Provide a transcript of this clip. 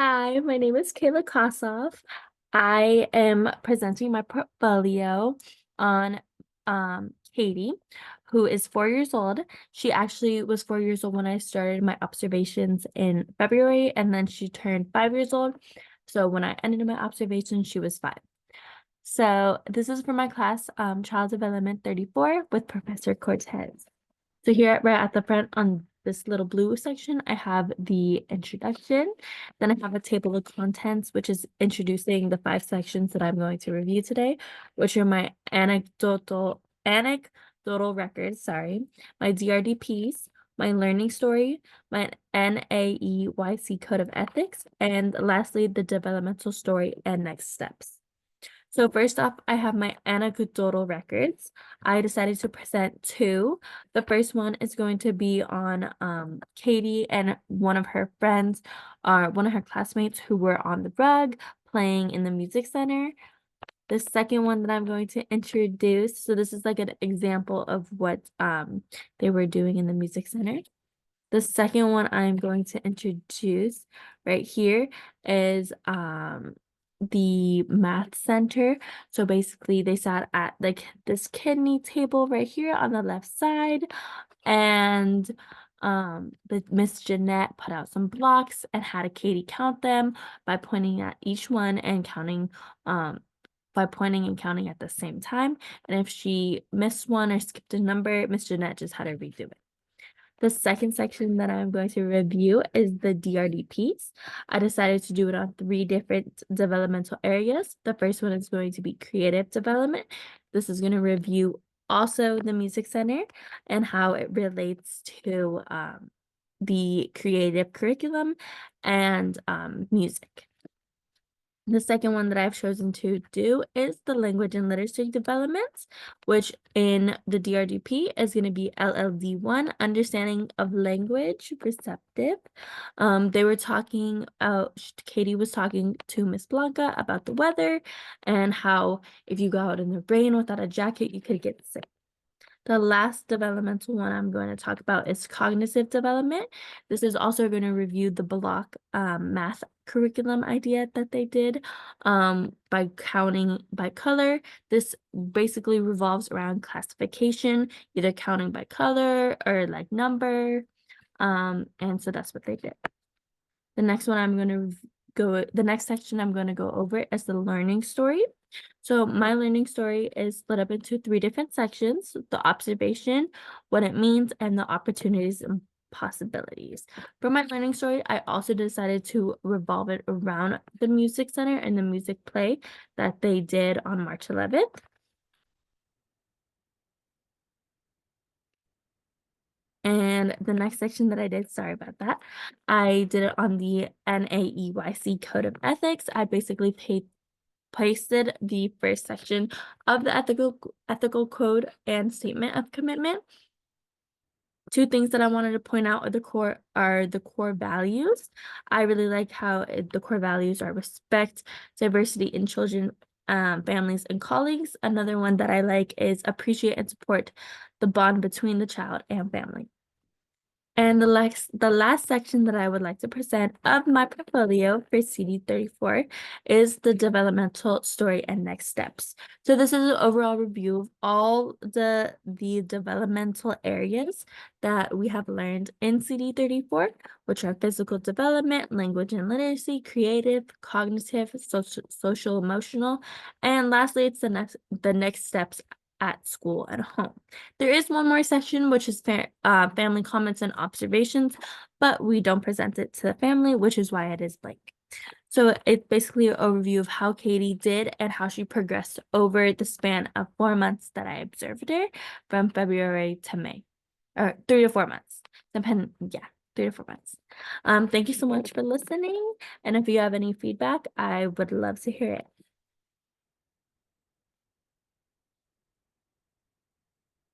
Hi, my name is Kayla Kossoff. I am presenting my portfolio on Katie, who is 4 years old. She actually was 4 years old when I started my observations in February, and then she turned 5 years old. So when I ended my observations, she was 5. So this is for my class, Child Development 34 with Professor Cortez. So here, right at the front on this little blue section, I have the introduction. Then I have a table of contents, which is introducing the 5 sections that I'm going to review today, which are my anecdotal records, my DRDPs, my learning story, my NAEYC code of ethics, and lastly, the developmental story and next steps. So first off, I have my anecdotal records. I decided to present two. The first one is going to be on Katie and one of her friends, or one of her classmates who were on the rug playing in the music center. The second one that I'm going to introduce, so this is like an example of what they were doing in the music center. The second one I'm going to introduce right here is the math center. So basically they sat at like this kidney table right here on the left side, and the Miss Jeanette put out some blocks and had Katie count them by pointing at each one and counting by pointing and counting at the same time. And if she missed one or skipped a number, Miss Jeanette just had her redo it. The second section that I'm going to review is the DRDPs. I decided to do it on 3 different developmental areas. The first one is going to be creative development. This is going to review also the music center and how it relates to the creative curriculum and music. The second one that I've chosen to do is the language and literacy developments, which in the DRDP is going to be LLD1, understanding of language, receptive. They were talking, Katie was talking to Miss Blanca about the weather and how if you go out in the rain without a jacket, you could get sick. The last developmental one I'm going to talk about is cognitive development. This is also going to review the block math curriculum idea that they did by counting by color. This basically revolves around classification, either counting by color or like number. And so that's what they did. The next section I'm going to go over is the learning story. So my learning story is split up into 3 different sections: the observation, what it means, and the opportunities and possibilities. For my learning story, I also decided to revolve it around the music center and the music play that they did on March 11th. And the next section that I did, sorry about that, I did it on the NAEYC code of ethics. I basically pasted the first section of the ethical code and statement of commitment. 2 things that I wanted to point out are the core values. I really like how the core values are respect, diversity in children, families, and colleagues. Another one that I like is appreciate and support the bond between the child and family. And the last section that I would like to present of my portfolio for CD 34 is the developmental story and next steps. So this is an overall review of all the developmental areas that we have learned in CD 34, which are physical development, language and literacy, creative, cognitive, social emotional, and lastly, it's the next steps at school and home. There is one more section, which is family comments and observations, but we don't present it to the family, which is why it is blank. So it's basically an overview of how Katie did and how she progressed over the span of 4 months that I observed her from February to May, or 3 to 4 months, 3 to 4 months. Thank you so much for listening. And if you have any feedback, I would love to hear it.